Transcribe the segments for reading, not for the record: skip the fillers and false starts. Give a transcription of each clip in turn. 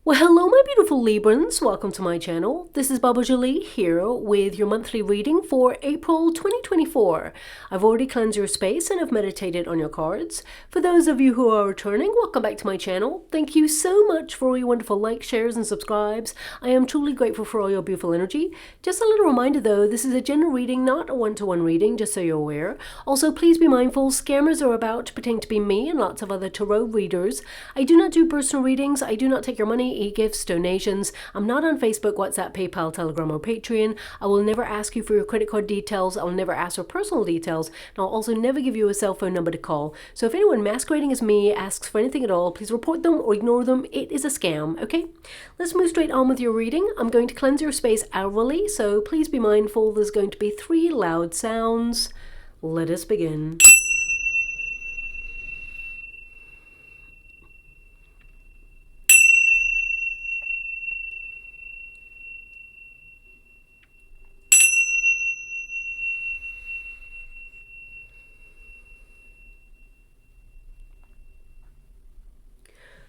Well, hello my beautiful Librans, welcome to my channel. This is Baba Jolie here with your monthly reading for April 2024. I've already cleansed your space and have meditated on your cards. For those of you who are returning, welcome back to my channel. Thank you so much for all your wonderful likes, shares and subscribes. I am truly grateful for all your beautiful energy. Just a little reminder though, this is a general reading, not a one-to-one reading, just so you're aware. Also, please be mindful, scammers are about to pretend to be me and lots of other tarot readers. I do not do personal readings, I do not take your money, e-gifts, donations. I'm not on Facebook, WhatsApp, PayPal, Telegram, or Patreon. I will never ask you for your credit card details. I will never ask for personal details. And I'll also never give you a cell phone number to call. So if anyone masquerading as me asks for anything at all, please report them or ignore them. It is a scam, okay? Let's move straight on with your reading. I'm going to cleanse your space hourly, so please be mindful there's going to be 3 loud sounds. Let us begin.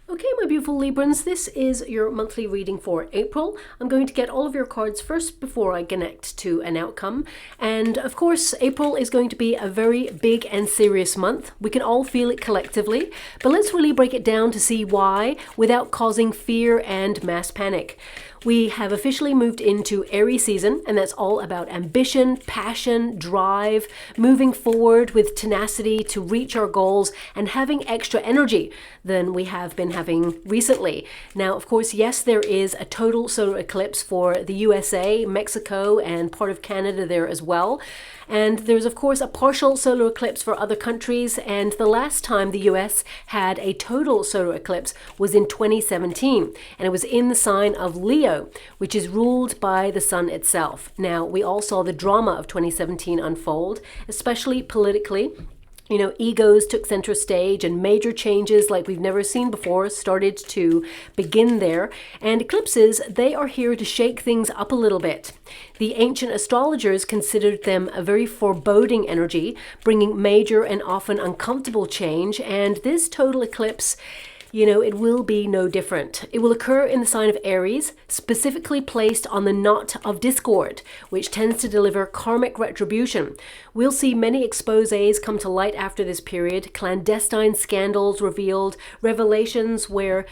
Okay, my beautiful Librans, this is your monthly reading for April. I'm going to get all of your cards first before I connect to an outcome. And of course, April is going to be a very big and serious month. We can all feel it collectively, but let's really break it down to see why without causing fear and mass panic. We have officially moved into Aries season, and that's all about ambition, passion, drive, moving forward with tenacity to reach our goals and having extra energy than we have been having recently. Now, of course, yes, there is a total solar eclipse for the USA, Mexico, and part of Canada there as well. And there's, of course, a partial solar eclipse for other countries. And the last time the US had a total solar eclipse was in 2017. And it was in the sign of Leo, which is ruled by the sun itself. Now, we all saw the drama of 2017 unfold, especially politically. You know, egos took center stage and major changes like we've never seen before started to begin there. And eclipses, they are here to shake things up a little bit. The ancient astrologers considered them a very foreboding energy, bringing major and often uncomfortable change. And this total eclipse, you know, it will be no different. It will occur in the sign of Aries, specifically placed on the knot of discord, which tends to deliver karmic retribution. We'll see many exposés come to light after this period, clandestine scandals revealed, revelations where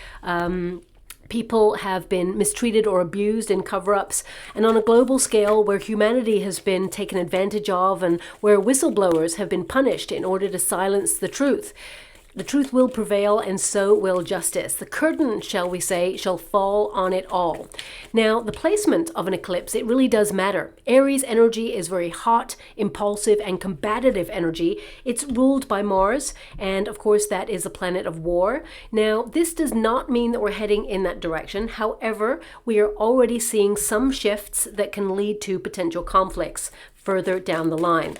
people have been mistreated or abused in cover-ups, and on a global scale where humanity has been taken advantage of and where whistleblowers have been punished in order to silence the truth. The truth will prevail, and so will justice. The curtain, shall we say, shall fall on it all. Now, the placement of an eclipse, it really does matter. Aries energy is very hot, impulsive, and combative energy. It's ruled by Mars, and of course, that is a planet of war. Now, this does not mean that we're heading in that direction. However, we are already seeing some shifts that can lead to potential conflicts further down the line.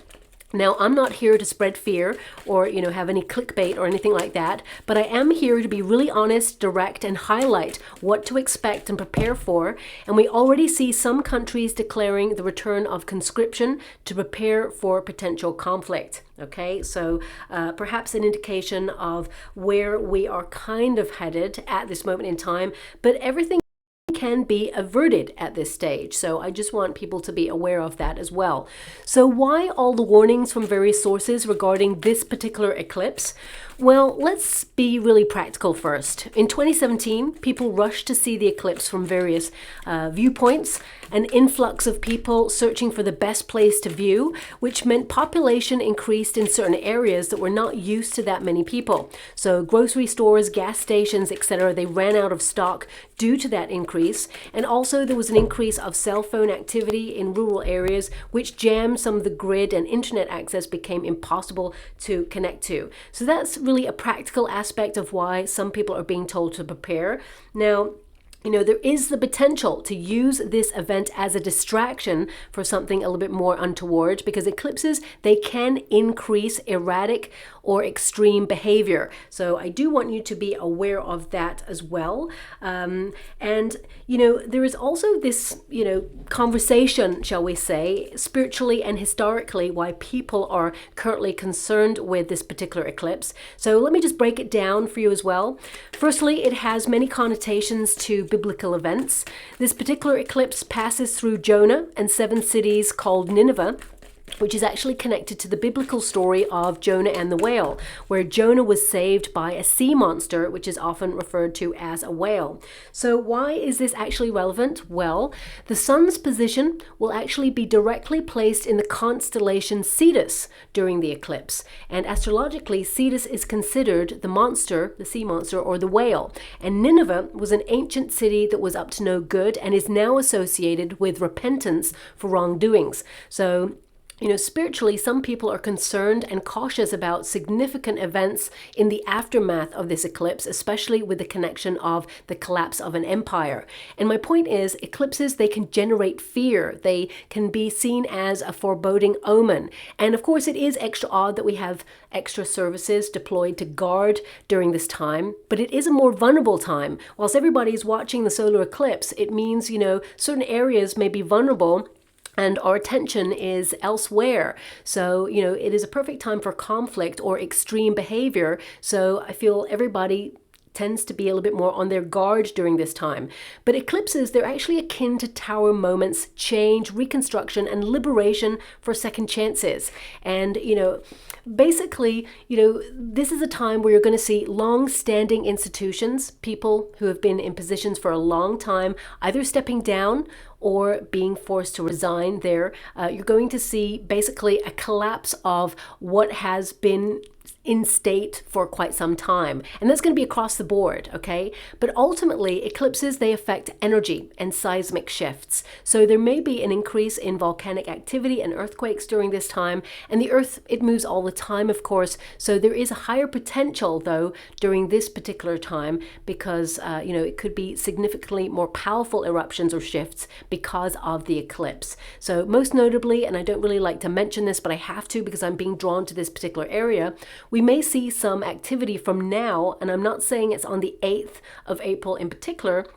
Now, I'm not here to spread fear or, you know, have any clickbait or anything like that, but I am here to be really honest, direct, and highlight what to expect and prepare for. And we already see some countries declaring the return of conscription to prepare for potential conflict. Okay, so perhaps an indication of where we are kind of headed at this moment in time, but everything can be averted at this stage. So I just want people to be aware of that as well. So why all the warnings from various sources regarding this particular eclipse? Well, let's be really practical first. In 2017, people rushed to see the eclipse from various viewpoints, an influx of people searching for the best place to view, which meant population increased in certain areas that were not used to that many people. So grocery stores, gas stations, etc., they ran out of stock due to that increase. And also there was an increase of cell phone activity in rural areas, which jammed some of the grid, and internet access became impossible to connect to. So that's really a practical aspect of why some people are being told to prepare. Now, you know, there is the potential to use this event as a distraction for something a little bit more untoward, because eclipses, they can increase erratic or extreme behavior. So I do want you to be aware of that as well. And, you know, there is also this, you know, conversation, shall we say, spiritually and historically, why people are currently concerned with this particular eclipse. So let me just break it down for you as well. Firstly, it has many connotations to biblical events. This particular eclipse passes through Jonah and 7 cities called Nineveh, which is actually connected to the biblical story of Jonah and the whale, where Jonah was saved by a sea monster, which is often referred to as a whale. So why is this actually relevant? Well, the sun's position will actually be directly placed in the constellation Cetus during the eclipse. And astrologically, Cetus is considered the monster, the sea monster, or the whale. And Nineveh was an ancient city that was up to no good and is now associated with repentance for wrongdoings. So spiritually, some people are concerned and cautious about significant events in the aftermath of this eclipse, especially with the connection of the collapse of an empire. And my point is, eclipses, they can generate fear. They can be seen as a foreboding omen. And of course, it is extra odd that we have extra services deployed to guard during this time, but it is a more vulnerable time. Whilst everybody is watching the solar eclipse, it means, certain areas may be vulnerable and our attention is elsewhere. So, it is a perfect time for conflict or extreme behavior. So I feel everybody tends to be a little bit more on their guard during this time. But eclipses, they're actually akin to tower moments, change, reconstruction, and liberation for second chances. And, basically, this is a time where you're going to see long-standing institutions, people who have been in positions for a long time, either stepping down or being forced to resign there. You're going to see basically a collapse of what has been in state for quite some time. And that's going to be across the board, okay? But ultimately, eclipses, they affect energy and seismic shifts. So there may be an increase in volcanic activity and earthquakes during this time. And the Earth, it moves all the time, of course. So there is a higher potential, though, during this particular time because, it could be significantly more powerful eruptions or shifts because of the eclipse. So most notably, and I don't really like to mention this, but I have to because I'm being drawn to this particular area, we may see some activity from now, and I'm not saying it's on the 8th of April in particular,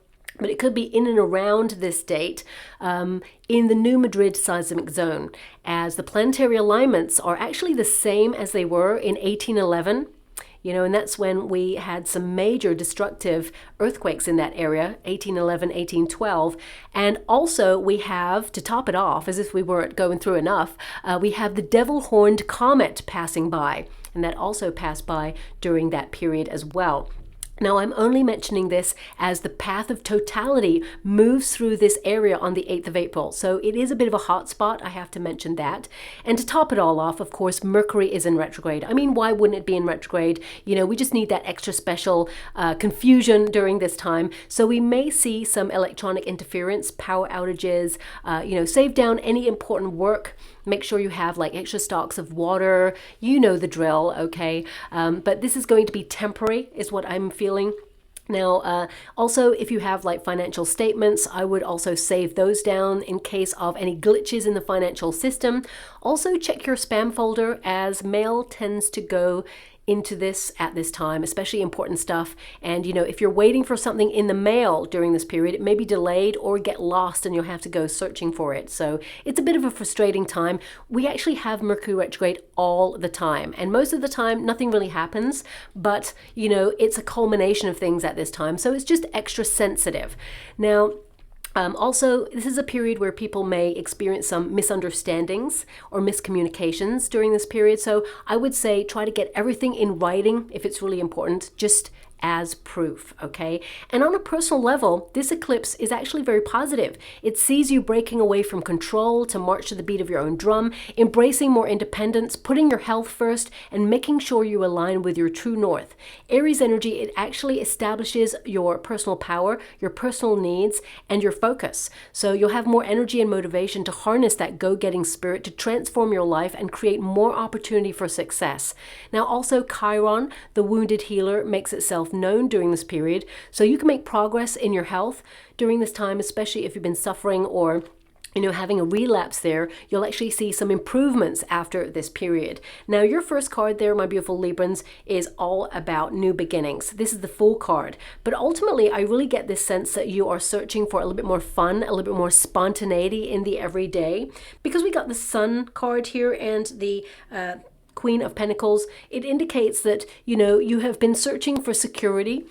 but it could be in and around this date in the New Madrid seismic zone, as the planetary alignments are actually the same as they were in 1811. And that's when we had some major destructive earthquakes in that area, 1811, 1812. And also we have, to top it off, as if we weren't going through enough, we have the devil-horned comet passing by. And that also passed by during that period as well. Now, I'm only mentioning this as the path of totality moves through this area on the 8th of April. So it is a bit of a hot spot, I have to mention that. And to top it all off, of course, Mercury is in retrograde. I mean, why wouldn't it be in retrograde? We just need that extra special confusion during this time. So we may see some electronic interference, power outages, save down any important work. Make sure you have extra stocks of water. You know the drill, okay? But this is going to be temporary, is what I'm feeling. Now, also, if you have financial statements, I would also save those down in case of any glitches in the financial system. Also, check your spam folder, as mail tends to go into this at this time, especially important stuff. And if you're waiting for something in the mail during this period, it may be delayed or get lost and you'll have to go searching for it. So it's a bit of a frustrating time. We actually have Mercury retrograde all the time, and most of the time nothing really happens, but it's a culmination of things at this time, so it's just extra sensitive. Now, also, this is a period where people may experience some misunderstandings or miscommunications during this period. So I would say try to get everything in writing if it's really important, just as proof, okay? And on a personal level, this eclipse is actually very positive. It sees you breaking away from control to march to the beat of your own drum, embracing more independence, putting your health first, and making sure you align with your true north. Aries energy, it actually establishes your personal power, your personal needs, and your focus. So you'll have more energy and motivation to harness that go-getting spirit to transform your life and create more opportunity for success. Now also Chiron, the wounded healer, makes itself known during this period, so you can make progress in your health during this time, especially if you've been suffering or having a relapse there. You'll actually see some improvements after this period. Now, your first card there, my beautiful Librans, is all about new beginnings. This is the Fool card. But ultimately, I really get this sense that you are searching for a little bit more fun, a little bit more spontaneity in the everyday. Because we got the Sun card here and the Queen of Pentacles, it indicates that, you have been searching for security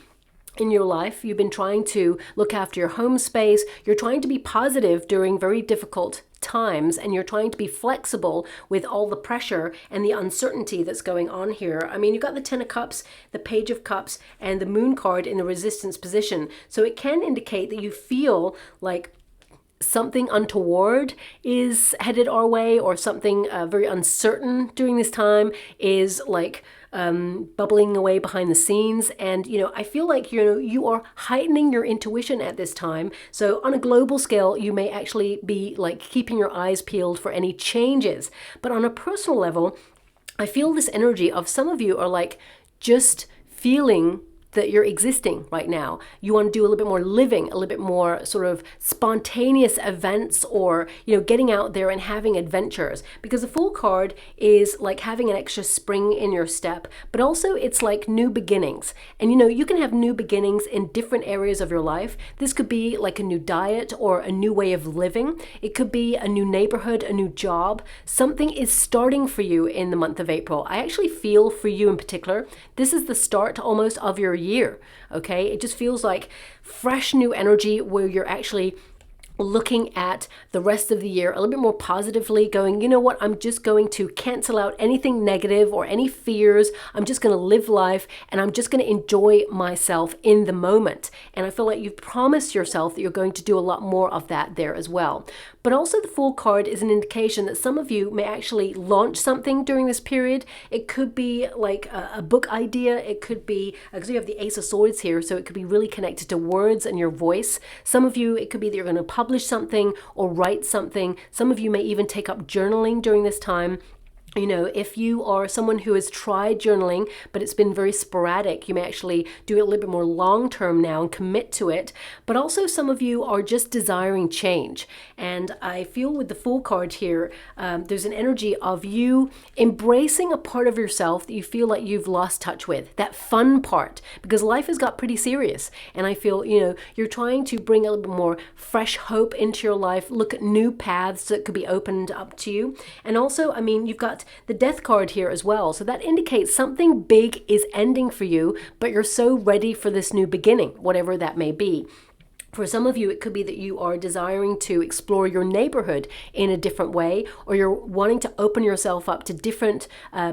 in your life. You've been trying to look after your home space. You're trying to be positive during very difficult times, and you're trying to be flexible with all the pressure and the uncertainty that's going on here. I mean, you've got the Ten of Cups, the Page of Cups, and the Moon card in the resistance position. So it can indicate that you feel like something untoward is headed our way, or something very uncertain during this time is like bubbling away behind the scenes. And I feel like you are heightening your intuition at this time. So on a global scale, you may actually be like keeping your eyes peeled for any changes. But on a personal level, I feel this energy of some of you are like just feeling that you're existing right now. You want to do a little bit more living, a little bit more sort of spontaneous events, or getting out there and having adventures, because the Fool card is like having an extra spring in your step, but also it's like new beginnings. And you can have new beginnings in different areas of your life. This could be like a new diet or a new way of living. It could be a new neighborhood, a new job. Something is starting for you in the month of April. I actually feel for you in particular, this is the start almost of your year. Okay, it just feels like fresh new energy where you're actually looking at the rest of the year a little bit more positively, going, you know what, I'm just going to cancel out anything negative or any fears. I'm just going to live life, and I'm just going to enjoy myself in the moment. And I feel like you've promised yourself that you're going to do a lot more of that there as well. But also the Fool card is an indication that some of you may actually launch something during this period. It could be like a book idea. It could be, because you have the Ace of Swords here, so it could be really connected to words and your voice. Some of you, it could be that you're going to publish something or write something. Some of you may even take up journaling during this time. If you are someone who has tried journaling, but it's been very sporadic, you may actually do it a little bit more long-term now and commit to it. But also some of you are just desiring change. And I feel with the Fool card here, there's an energy of you embracing a part of yourself that you feel like you've lost touch with, that fun part, because life has got pretty serious. And I feel, you're trying to bring a little bit more fresh hope into your life, look at new paths that could be opened up to you. And also, I mean, you've got the Death card here as well. So that indicates something big is ending for you, but you're so ready for this new beginning, whatever that may be. For some of you, it could be that you are desiring to explore your neighborhood in a different way, or you're wanting to open yourself up to different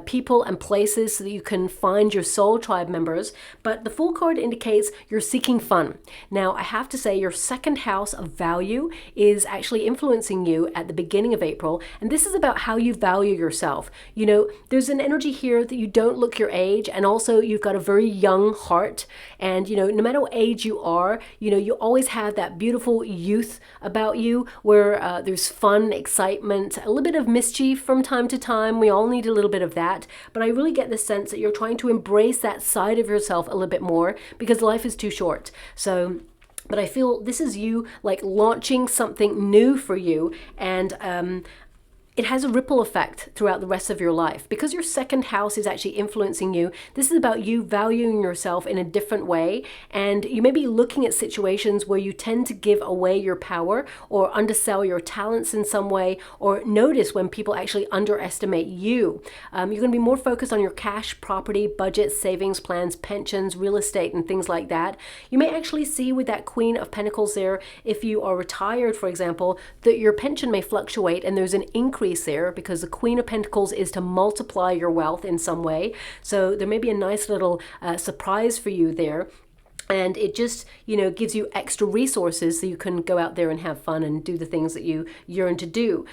people and places so that you can find your soul tribe members. But the Fool card indicates you're seeking fun. Now, I have to say your second house of value is actually influencing you at the beginning of April. And this is about how you value yourself. There's an energy here that you don't look your age, and also you've got a very young heart. And, no matter what age you are, you always have that beautiful youth about you where there's fun, excitement, a little bit of mischief from time to time. We all need a little bit of that. But I really get the sense that you're trying to embrace that side of yourself a little bit more, because life is too short. But I feel this is you like launching something new for you, and it has a ripple effect throughout the rest of your life. Because your second house is actually influencing you, this is about you valuing yourself in a different way. And you may be looking at situations where you tend to give away your power or undersell your talents in some way, or notice when people actually underestimate you. You're going to be more focused on your cash, property, budget, savings plans, pensions, real estate, and things like that. You may actually see with that Queen of Pentacles there, if you are retired, for example, that your pension may fluctuate and there's an increase there, because the Queen of Pentacles is to multiply your wealth in some way. So there may be a nice little surprise for you there. And it just, gives you extra resources so you can go out there and have fun and do the things that you yearn to do.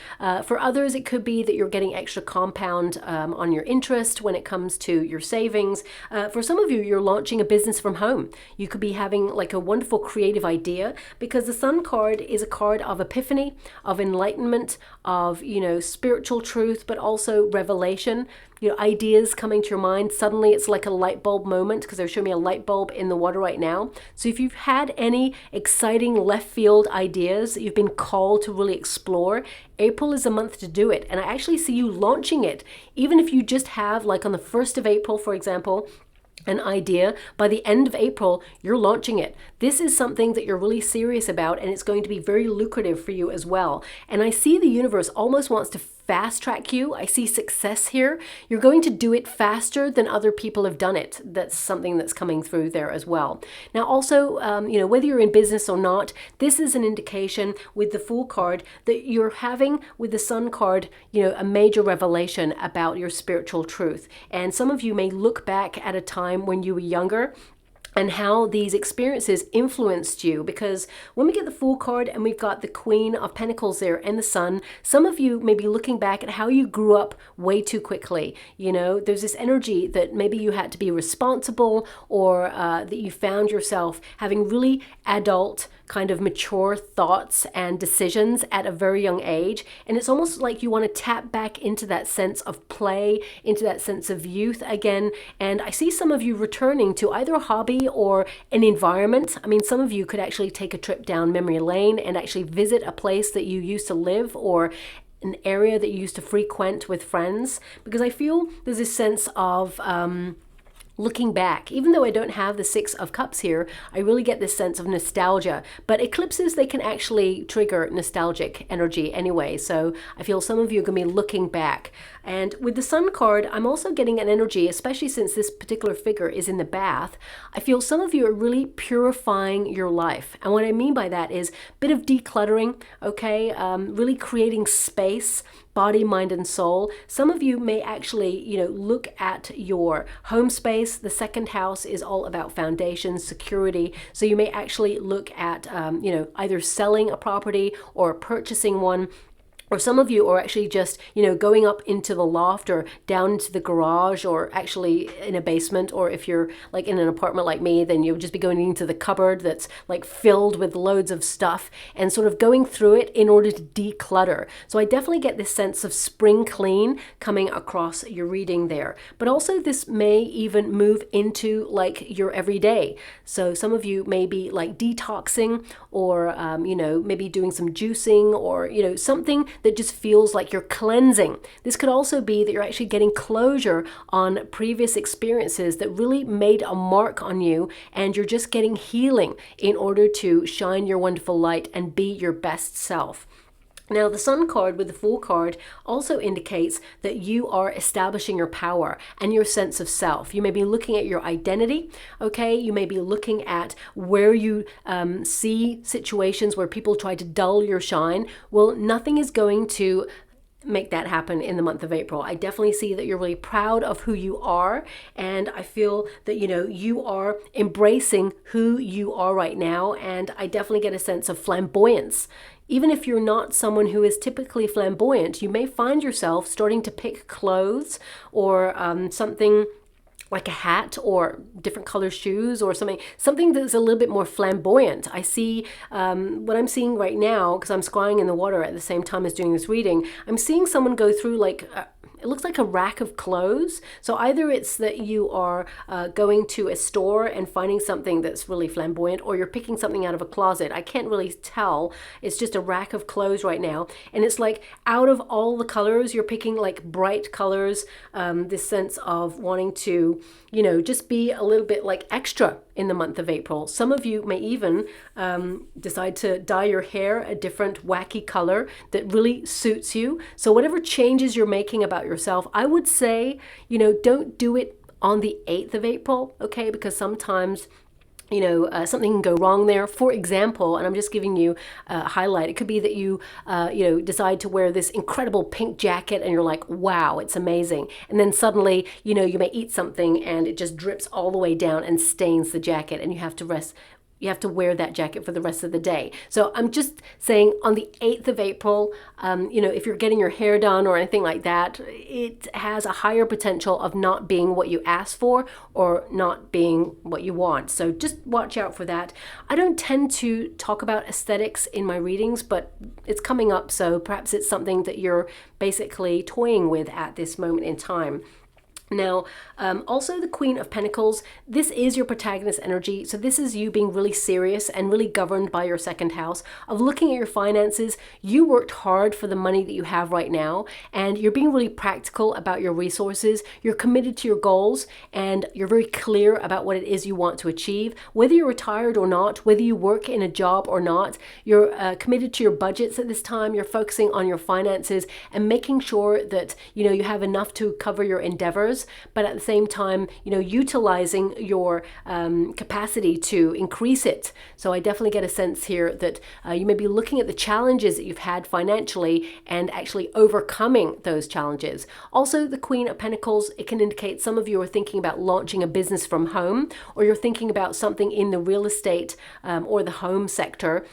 For others, it could be that you're getting extra compound on your interest when it comes to your savings. For some of you, you're launching a business from home. You could be having like a wonderful creative idea, because the Sun card is a card of epiphany, of enlightenment, of, spiritual truth, but also revelation. Ideas coming to your mind. Suddenly it's like a light bulb moment, because they're showing me a light bulb in the water right now. So if you've had any exciting left field ideas that you've been called to really explore, April is a month to do it. And I actually see you launching it. Even if you just have, like on the 1st of April, for example, an idea, by the end of April, you're launching it. This is something that you're really serious about, and it's going to be very lucrative for you as well. And I see the universe almost wants to fast track you. I see success here. You're going to do it faster than other people have done it. That's something that's coming through there as well. Now, also, whether you're in business or not, this is an indication with the Fool card that you're having, with the Sun card, a major revelation about your spiritual truth. And some of you may look back at a time when you were younger and how these experiences influenced you, because when we get the Fool card and we've got the Queen of Pentacles there and the Sun, some of you may be looking back at how you grew up way too quickly. There's this energy that maybe you had to be responsible, or that you found yourself having really adult kind of mature thoughts and decisions at a very young age. And it's almost like you want to tap back into that sense of play, into that sense of youth again. And I see some of you returning to either a hobby or an environment. I mean, some of you could actually take a trip down memory lane and actually visit a place that you used to live, or an area that you used to frequent with friends, because I feel there's this sense of looking back. Even though I don't have the Six of Cups here, I really get this sense of nostalgia. But eclipses, they can actually trigger nostalgic energy anyway. So I feel some of you are going to be looking back. And with the Sun card, I'm also getting an energy, especially since this particular figure is in the bath. I feel some of you are really purifying your life. And what I mean by that is a bit of decluttering, okay? Really creating space, body, mind, and soul. Some of you may actually, look at your home space. The second house is all about foundations, security. So you may actually look at, either selling a property or purchasing one. Or some of you are actually just, going up into the loft or down into the garage, or actually in a basement. Or if you're like in an apartment like me, then you'll just be going into the cupboard that's like filled with loads of stuff and sort of going through it in order to declutter. So I definitely get this sense of spring clean coming across your reading there. But also this may even move into like your everyday. So some of you may be like detoxing, or, maybe doing some juicing, or, something that just feels like you're cleansing. This could also be that you're actually getting closure on previous experiences that really made a mark on you, and you're just getting healing in order to shine your wonderful light and be your best self. Now, the Sun card with the Fool card also indicates that you are establishing your power and your sense of self. You may be looking at your identity, okay? You may be looking at where you see situations where people try to dull your shine. Well, nothing is going to make that happen in the month of April. I definitely see that you're really proud of who you are, and I feel that you are embracing who you are right now. And I definitely get a sense of flamboyance. Even if you're not someone who is typically flamboyant, you may find yourself starting to pick clothes, or something like a hat, or different color shoes, or something that's a little bit more flamboyant. I see what I'm seeing right now, because I'm scrying in the water at the same time as doing this reading. I'm seeing someone go through like it looks like a rack of clothes. So either it's that you are going to a store and finding something that's really flamboyant, or you're picking something out of a closet. I can't really tell. It's just a rack of clothes right now. And it's like out of all the colors, you're picking like bright colors, this sense of wanting to, just be a little bit like extra in the month of April. Some of you may even decide to dye your hair a different wacky color that really suits you. So whatever changes you're making about yourself, I would say, don't do it on the 8th of April, okay? Because sometimes something can go wrong there. For example, and I'm just giving you a highlight, it could be that you, decide to wear this incredible pink jacket and you're like, wow, it's amazing. And then suddenly, you may eat something and it just drips all the way down and stains the jacket, and you have to wear that jacket for the rest of the day. So I'm just saying on the 8th of April, if you're getting your hair done or anything like that, it has a higher potential of not being what you asked for or not being what you want. So just watch out for that. I don't tend to talk about aesthetics in my readings, but it's coming up. So perhaps it's something that you're basically toying with at this moment in time. Now, also the Queen of Pentacles, this is your protagonist energy. So this is you being really serious and really governed by your second house of looking at your finances. You worked hard for the money that you have right now, and you're being really practical about your resources. You're committed to your goals, and you're very clear about what it is you want to achieve. Whether you're retired or not, whether you work in a job or not, you're committed to your budgets at this time. You're focusing on your finances and making sure that, you know, you have enough to cover your endeavors, but at the same time, you know, utilizing your capacity to increase it. So I definitely get a sense here that you may be looking at the challenges that you've had financially and actually overcoming those challenges. Also, the Queen of Pentacles, it can indicate some of you are thinking about launching a business from home, or you're thinking about something in the real estate or the home sector.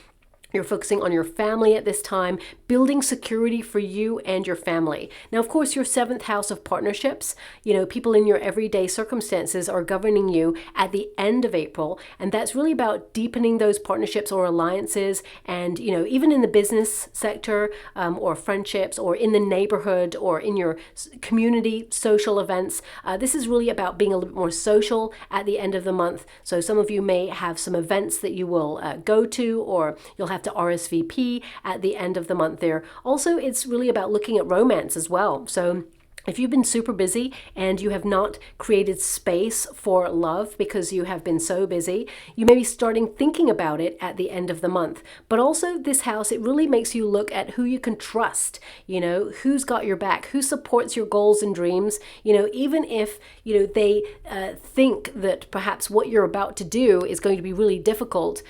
You're focusing on your family at this time, building security for you and your family. Now, of course, your seventh house of partnerships, you know, people in your everyday circumstances are governing you at the end of April. And that's really about deepening those partnerships or alliances. And, you know, even in the business sector or friendships or in the neighborhood or in your community social events, this is really about being a little bit more social at the end of the month. So some of you may have some events that you will go to, or you'll have to RSVP at the end of the month there. Also, it's really about looking at romance as well. So if you've been super busy and you have not created space for love because you have been so busy, you may be starting thinking about it at the end of the month. But also this house, it really makes you look at who you can trust, you know, who's got your back, who supports your goals and dreams, you know, even if, you know, they think that perhaps what you're about to do is going to be really difficult.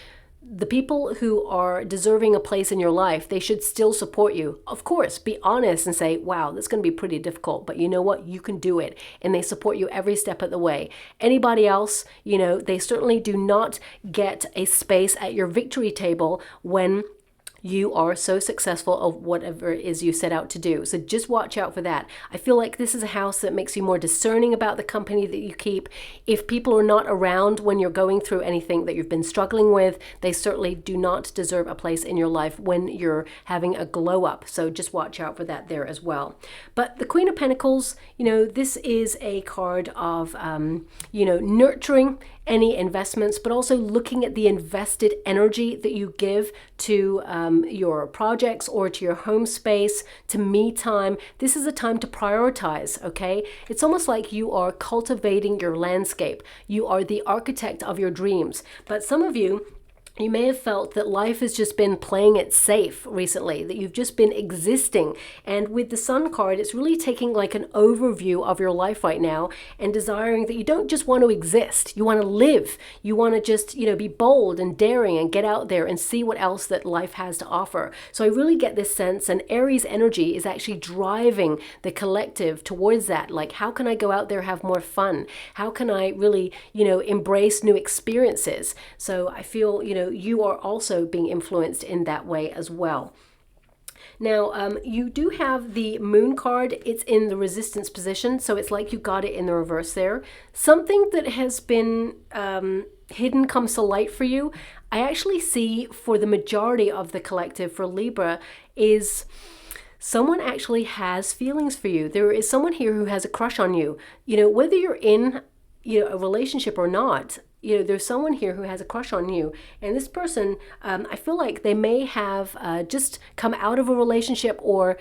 The people who are deserving a place in your life, they should still support you. Of course, be honest and say, wow, that's going to be pretty difficult, but you know what? You can do it. And they support you every step of the way. Anybody else, you know, they certainly do not get a space at your victory table when you are so successful of whatever it is you set out to do. So just watch out for that. I feel like this is a house that makes you more discerning about the company that you keep. If people are not around when you're going through anything that you've been struggling with, they certainly do not deserve a place in your life when you're having a glow up. So just watch out for that there as well. But the Queen of Pentacles, you know, this is a card of, you know, nurturing any investments, but also looking at the invested energy that you give to your projects or to your home space, to me time. This is a time to prioritize, okay? It's almost like you are cultivating your landscape. You are the architect of your dreams. But some of you may have felt that life has just been playing it safe recently, that you've just been existing. And with the Sun card, it's really taking like an overview of your life right now and desiring that you don't just want to exist. You want to live. You want to just, you know, be bold and daring and get out there and see what else that life has to offer. So I really get this sense, and Aries energy is actually driving the collective towards that. Like, how can I go out there, have more fun? How can I really, you know, embrace new experiences? So I feel, you know, you are also being influenced in that way as well. Now, you do have the Moon card. It's in the resistance position, so it's like you got it in the reverse there. Something that has been hidden comes to light for you. I actually see for the majority of the collective, for Libra, is someone actually has feelings for you. There is someone here who has a crush on you. You know, whether you're in, you know, a relationship or not, you know, there's someone here who has a crush on you. And this person, I feel like they may have just come out of a relationship or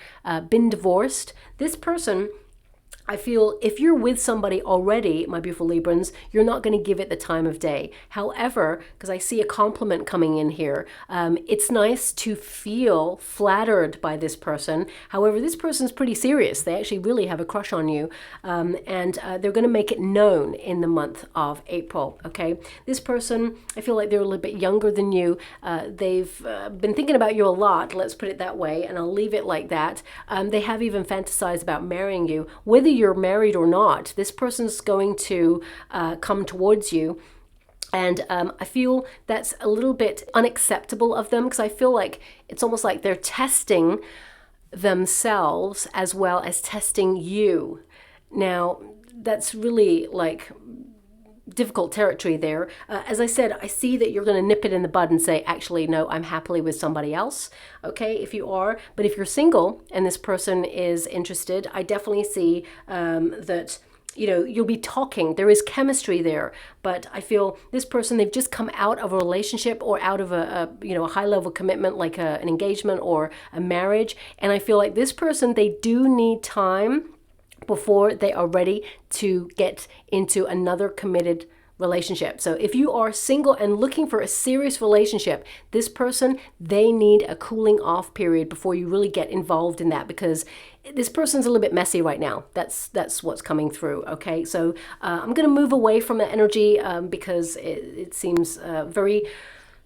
been divorced. This person, I feel if you're with somebody already, my beautiful Librans, you're not going to give it the time of day. However, because I see a compliment coming in here, it's nice to feel flattered by this person. However, this person's pretty serious. They actually really have a crush on you, and they're going to make it known in the month of April, okay? This person, I feel like they're a little bit younger than you. They've been thinking about you a lot, let's put it that way, and I'll leave it like that. They have even fantasized about marrying you. Whether you're married or not, this person's going to come towards you. And I feel that's a little bit unacceptable of them, because I feel like it's almost like they're testing themselves as well as testing you. Now, that's really like difficult territory there. As I said, I see that you're going to nip it in the bud and say, actually, no, I'm happily with somebody else. Okay, if you are. But if you're single and this person is interested, I definitely see that you know, you'll be talking, there is chemistry there, but I feel this person, they've just come out of a relationship or out of a you know, a high level commitment, like an engagement or a marriage. And I feel like this person, they do need time before they are ready to get into another committed relationship. So if you are single and looking for a serious relationship, this person, they need a cooling off period before you really get involved in that, because this person's a little bit messy right now. That's what's coming through. Okay, so I'm going to move away from that energy because it seems very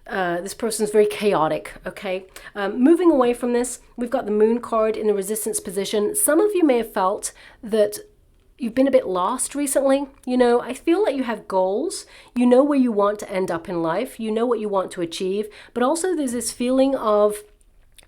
this person's very chaotic. Okay, moving away from this, we've got the Moon card in the resistance position. Some of you may have felt that you've been a bit lost recently. You know, I feel like you have goals. You know where you want to end up in life. You know what you want to achieve. But also there's this feeling of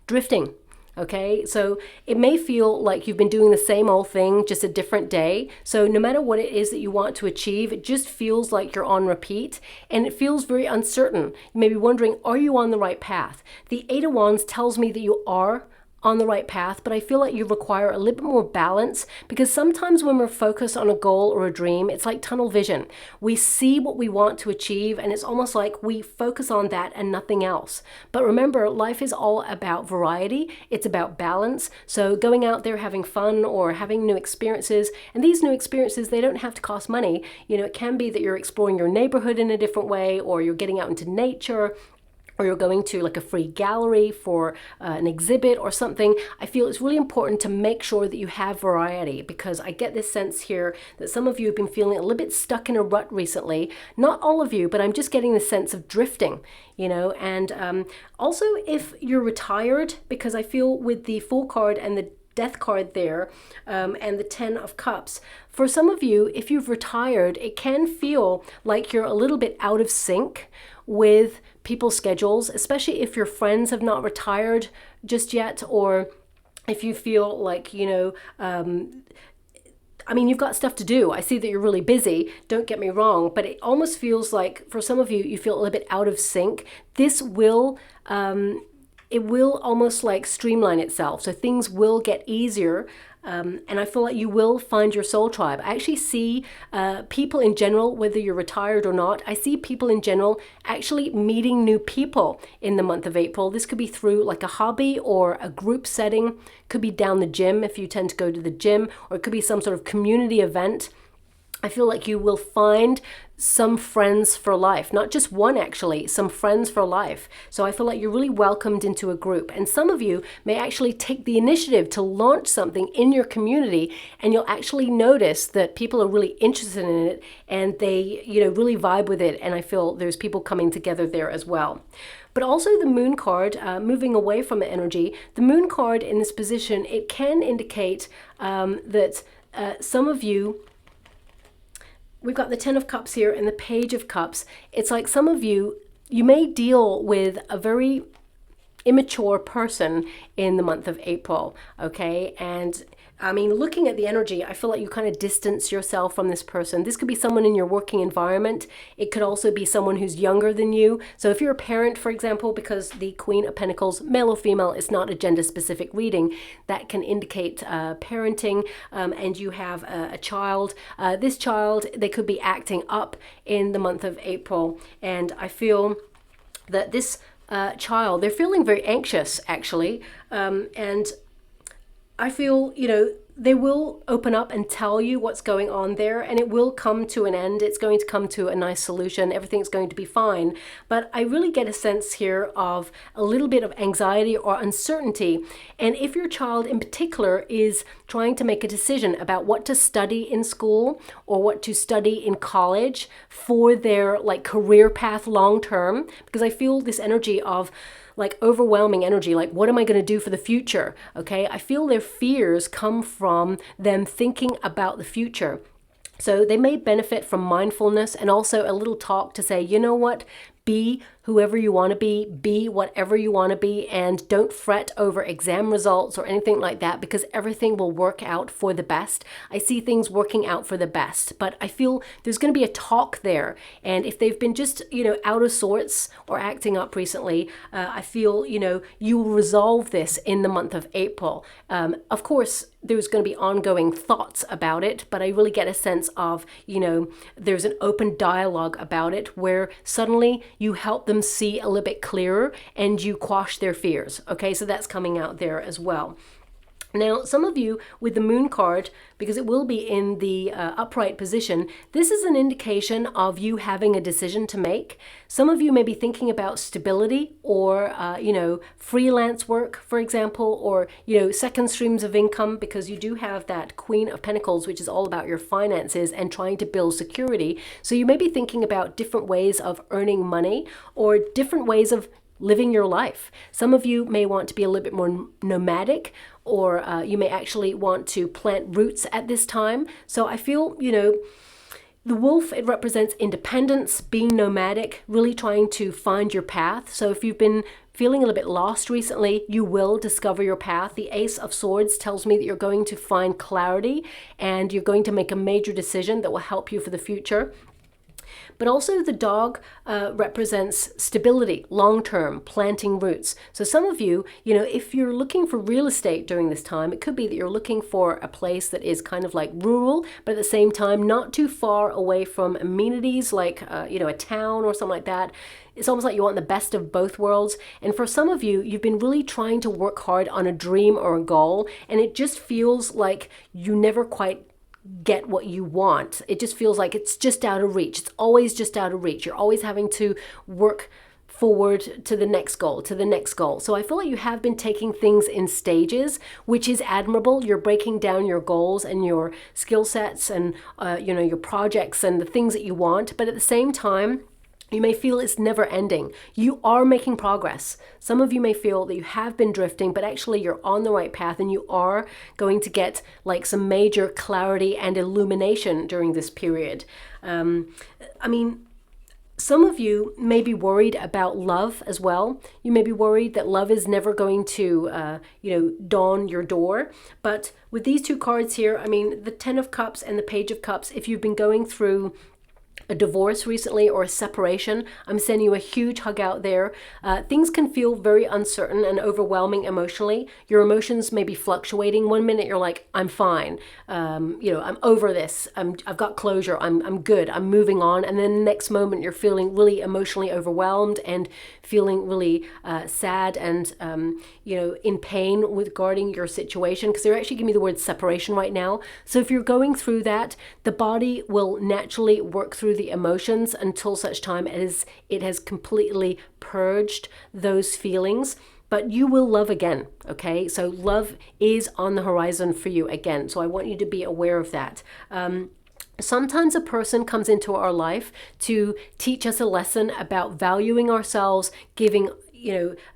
drifting. Okay, so it may feel like you've been doing the same old thing, just a different day. So no matter what it is that you want to achieve, it just feels like you're on repeat, and it feels very uncertain. You may be wondering, are you on the right path? The Eight of Wands tells me that you are on the right path, but I feel like you require a little bit more balance, because sometimes when we're focused on a goal or a dream, it's like tunnel vision. We see what we want to achieve, and it's almost like we focus on that and nothing else. But remember, life is all about variety. It's about balance. So going out there, having fun, or having new experiences, and these new experiences, they don't have to cost money. You know, it can be that you're exploring your neighborhood in a different way, or you're getting out into nature, or you're going to like a free gallery for an exhibit or something. I feel it's really important to make sure that you have variety, because I get this sense here that some of you have been feeling a little bit stuck in a rut recently. Not all of you, but I'm just getting the sense of drifting, you know. And also if you're retired, because I feel with the Fool card and the Death card there and the Ten of Cups, for some of you, if you've retired, it can feel like you're a little bit out of sync with people's schedules, especially if your friends have not retired just yet, or if you feel like, you know, I mean, you've got stuff to do. I see that you're really busy, don't get me wrong, but it almost feels like for some of you, you feel a little bit out of sync. This will it will almost like streamline itself. So things will get easier. And I feel like you will find your soul tribe. I actually see people in general, whether you're retired or not, I see people in general actually meeting new people in the month of April. This could be through like a hobby or a group setting, could be down the gym if you tend to go to the gym, or it could be some sort of community event. I feel like you will find some friends for life, not just one actually, some friends for life. So I feel like you're really welcomed into a group, and some of you may actually take the initiative to launch something in your community, and you'll actually notice that people are really interested in it and they, you know, really vibe with it. And I feel there's people coming together there as well. But also the Moon card, moving away from the energy, the Moon card in this position, it can indicate that some of you, we've got the Ten of Cups here and the Page of Cups. It's like some of you, you may deal with a very immature person in the month of April, okay? And I mean, looking at the energy, I feel like you kind of distance yourself from this person. This could be someone in your working environment. It could also be someone who's younger than you. So if you're a parent, for example, because the Queen of Pentacles, male or female, is not a gender-specific reading, that can indicate parenting, and you have a child. This child, they could be acting up in the month of April. And I feel that this child, they're feeling very anxious, actually. And I feel, you know, they will open up and tell you what's going on there, and it will come to an end. It's going to come to a nice solution. Everything's going to be fine. But I really get a sense here of a little bit of anxiety or uncertainty. And if your child in particular is trying to make a decision about what to study in school or what to study in college for their like career path long term, because I feel this energy of like overwhelming energy, like what am I going to do for the future? Okay, I feel their fears come from them thinking about the future. So they may benefit from mindfulness and also a little talk to say, you know what, be who whoever you want to be whatever you want to be, and don't fret over exam results or anything like that, because everything will work out for the best. I see things working out for the best, but I feel there's going to be a talk there. And if they've been just, out of sorts or acting up recently, I feel, you will resolve this in the month of April. Of course, there's going to be ongoing thoughts about it, but I really get a sense of, there's an open dialogue about it where suddenly you help them see a little bit clearer and you quash their fears. Okay, so that's coming out there as well. Now, some of you with the Moon card, because it will be in the upright position, this is an indication of you having a decision to make. Some of you may be thinking about stability or, freelance work, for example, or, second streams of income, because you do have that Queen of Pentacles, which is all about your finances and trying to build security. So you may be thinking about different ways of earning money or different ways of living your life. Some of you may want to be a little bit more nomadic, or you may actually want to plant roots at this time. So I feel, the wolf, it represents independence, being nomadic, really trying to find your path. So if you've been feeling a little bit lost recently, you will discover your path. The Ace of Swords tells me that you're going to find clarity and you're going to make a major decision that will help you for the future. But also the dog represents stability, long-term, planting roots. So some of you, if you're looking for real estate during this time, it could be that you're looking for a place that is kind of like rural, but at the same time, not too far away from amenities like, a town or something like that. It's almost like you want the best of both worlds. And for some of you, you've been really trying to work hard on a dream or a goal, and it just feels like you never quite get what you want. It just feels like it's just out of reach. It's always just out of reach. You're always having to work forward to the next goal, to the next goal. So I feel like you have been taking things in stages, which is admirable. You're breaking down your goals and your skill sets and, your projects and the things that you want. But at the same time, you may feel it's never ending. You are making progress. Some of you may feel that you have been drifting, but actually you're on the right path and you are going to get like some major clarity and illumination during this period. Some of you may be worried about love as well. You may be worried that love is never going to, dawn your door. But with these two cards here, the Ten of Cups and the Page of Cups, if you've been going through a divorce recently or a separation, I'm sending you a huge hug out there. Things can feel very uncertain and overwhelming emotionally. Your emotions may be fluctuating. One minute you're like, I'm fine. I'm over this. I've got closure. I'm good. I'm moving on. And then the next moment you're feeling really emotionally overwhelmed and feeling really sad and, in pain regarding your situation, because they're actually giving me the word separation right now. So if you're going through that, the body will naturally work through the emotions until such time as it has completely purged those feelings. But you will love again, okay? So love is on the horizon for you again. So I want you to be aware of that. Sometimes a person comes into our life to teach us a lesson about valuing ourselves, giving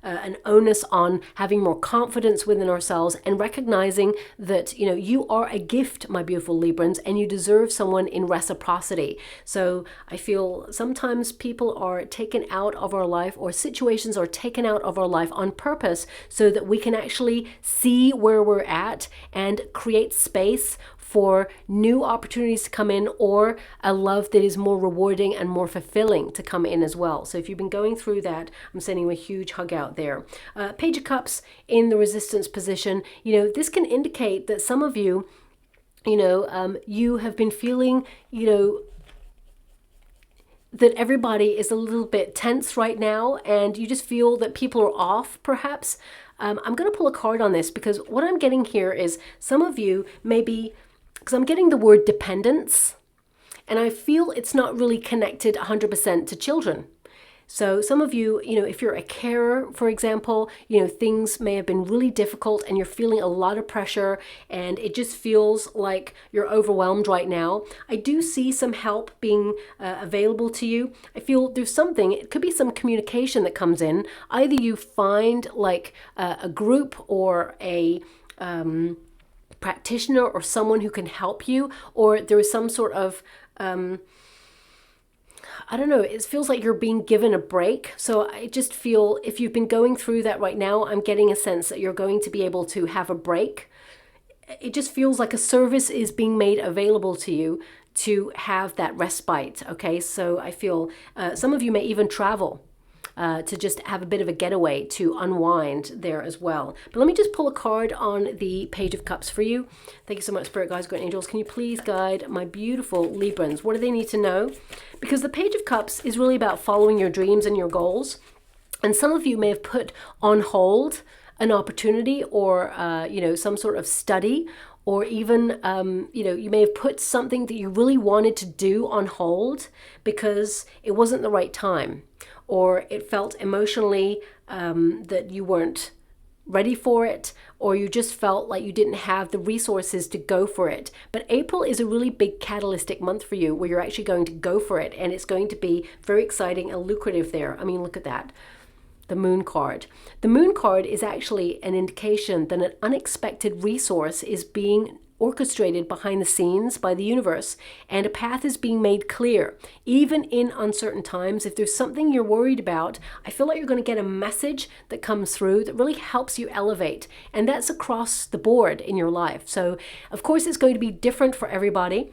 an onus on having more confidence within ourselves and recognizing that, you are a gift, my beautiful Librans, and you deserve someone in reciprocity. So I feel sometimes people are taken out of our life, or situations are taken out of our life on purpose so that we can actually see where we're at and create space for new opportunities to come in, or a love that is more rewarding and more fulfilling to come in as well. So if you've been going through that, I'm sending you a huge hug out there. Page of Cups in the resistance position, this can indicate that some of you, you have been feeling, that everybody is a little bit tense right now, and you just feel that people are off, perhaps. I'm going to pull a card on this, because what I'm getting here is some of you maybe, because I'm getting the word dependence, and I feel it's not really connected 100% to children. So some of you, if you're a carer, for example, things may have been really difficult and you're feeling a lot of pressure and it just feels like you're overwhelmed right now. I do see some help being available to you. I feel there's something, it could be some communication that comes in. Either you find like a group or a practitioner or someone who can help you, or there is some sort of I don't know, it feels like you're being given a break. So I just feel if you've been going through that right now, I'm getting a sense that you're going to be able to have a break. It just feels like a service is being made available to you to have that respite. Okay, so I feel some of you may even travel to just have a bit of a getaway to unwind there as well. But let me just pull a card on the Page of Cups for you. Thank you so much, Spirit Guides, Guardian Angels. Can you please guide my beautiful Librans? What do they need to know? Because the Page of Cups is really about following your dreams and your goals. And some of you may have put on hold an opportunity or, some sort of study, or even, you may have put something that you really wanted to do on hold because it wasn't the right time, or it felt emotionally that you weren't ready for it, or you just felt like you didn't have the resources to go for it. But April is a really big catalytic month for you where you're actually going to go for it, and it's going to be very exciting and lucrative there. I mean, look at that. The Moon card. The Moon card is actually an indication that an unexpected resource is being orchestrated behind the scenes by the universe, and a path is being made clear. Even in uncertain times, if there's something you're worried about, I feel like you're going to get a message that comes through that really helps you elevate. And that's across the board in your life. So, of course, it's going to be different for everybody.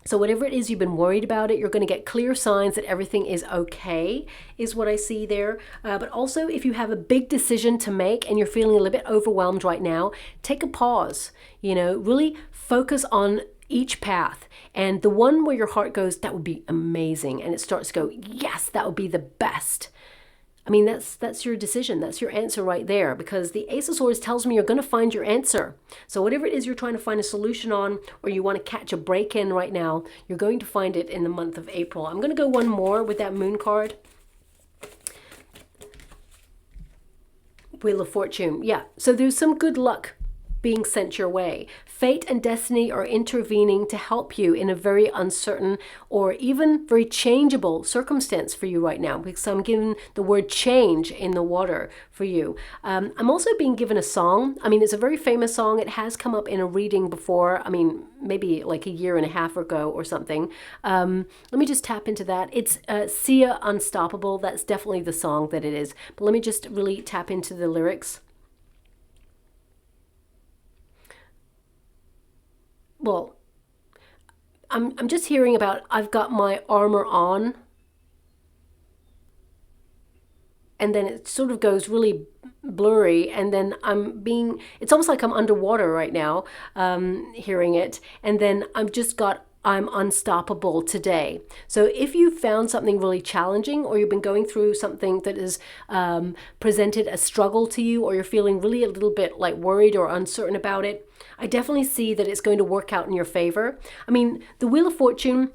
So whatever it is you've been worried about it, you're going to get clear signs that everything is okay, is what I see there. But also, if you have a big decision to make and you're feeling a little bit overwhelmed right now, take a pause, really focus on each path. And the one where your heart goes, that would be amazing. And it starts to go, yes, that would be the best. I mean, that's your decision. That's your answer right there, because the Ace of Swords tells me you're going to find your answer. So whatever it is you're trying to find a solution on, or you want to catch a break in right now, you're going to find it in the month of April. I'm going to go one more with that Moon card. Wheel of Fortune. Yeah, so there's some good luck being sent your way. Fate and destiny are intervening to help you in a very uncertain or even very changeable circumstance for you right now, because I'm given the word change in the water for you. I'm also being given a song. I mean, it's a very famous song. It has come up in a reading before. I mean, maybe like a year and a half ago or something. Let me just tap into that. It's Sia Unstoppable. That's definitely the song that it is. But let me just really tap into the lyrics. Well, I'm just hearing about I've got my armor on, and then it sort of goes really blurry, and then it's almost like I'm underwater right now, hearing it, and then I'm unstoppable today. So if you found something really challenging, or you've been going through something that has presented a struggle to you, or you're feeling really a little bit like worried or uncertain about it, I definitely see that it's going to work out in your favor. I mean, the Wheel of Fortune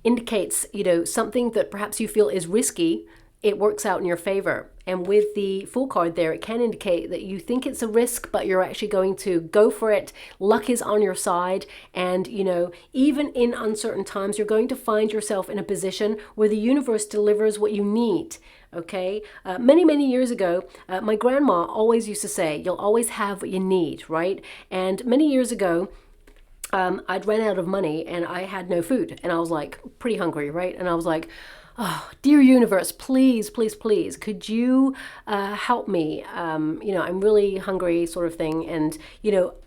indicates, something that perhaps you feel is risky, it works out in your favor. And with the Fool card there, it can indicate that you think it's a risk, but you're actually going to go for it. Luck is on your side. And, even in uncertain times, you're going to find yourself in a position where the universe delivers what you need. Okay. Many, many years ago, my grandma always used to say, you'll always have what you need, right? And many years ago, I'd run out of money and I had no food, and I was like pretty hungry, right? And I was like, oh, dear universe, please, please, please, could you help me? I'm really hungry, sort of thing. And,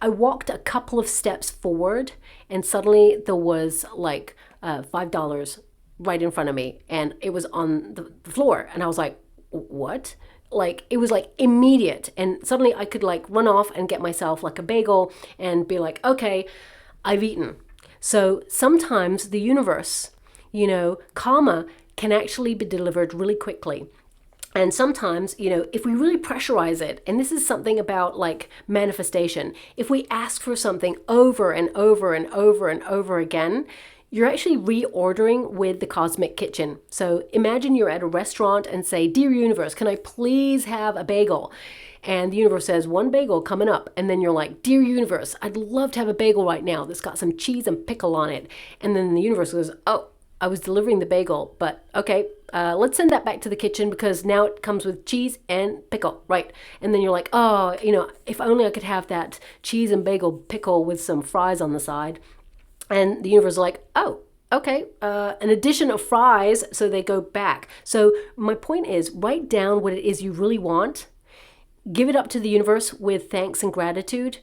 I walked a couple of steps forward, and suddenly there was like $5 right in front of me, and it was on the floor. And I was like, what? Like, it was like immediate. And suddenly I could like run off and get myself like a bagel and be like, okay, I've eaten. So sometimes the universe, karma can actually be delivered really quickly. And sometimes, if we really pressurize it, and this is something about like manifestation, if we ask for something over and over and over and over again, you're actually reordering with the cosmic kitchen. So imagine you're at a restaurant and say, dear universe, can I please have a bagel? And the universe says, one bagel coming up. And then you're like, dear universe, I'd love to have a bagel right now that's got some cheese and pickle on it. And then the universe goes, oh, I was delivering the bagel, but okay, let's send that back to the kitchen because now it comes with cheese and pickle, right? And then you're like, oh, if only I could have that cheese and bagel pickle with some fries on the side. And the universe is like, oh, Okay, an addition of fries, so they go back. So my point is, write down what it is you really want, give it up to the universe with thanks and gratitude,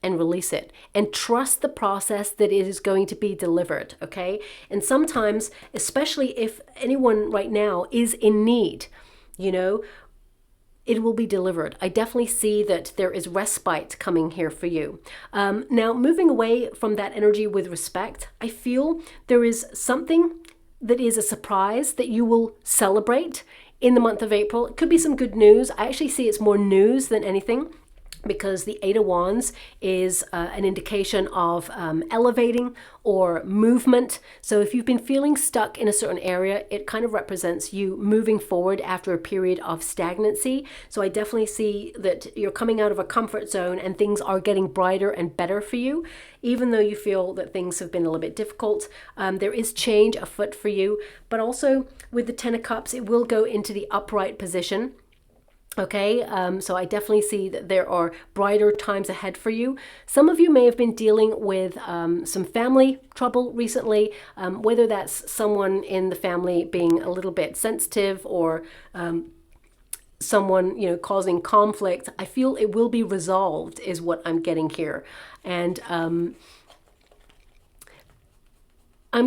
and release it. And trust the process that it is going to be delivered, okay? And sometimes, especially if anyone right now is in need, you know, it will be delivered. I definitely see that there is respite coming here for you. Now, moving away from that energy with respect, I feel there is something that is a surprise that you will celebrate in the month of April. It could be some good news. I actually see it's more news than anything, because the Eight of Wands is an indication of elevating or movement. So if you've been feeling stuck in a certain area, it kind of represents you moving forward after a period of stagnancy. So I definitely see that you're coming out of a comfort zone and things are getting brighter and better for you. Even though you feel that things have been a little bit difficult, there is change afoot for you. But also with the Ten of Cups, it will go into the upright position. Okay, so I definitely see that there are brighter times ahead for you. Some of you may have been dealing with some family trouble recently, whether that's someone in the family being a little bit sensitive or someone, you know, causing conflict. I feel it will be resolved is what I'm getting here. And I'm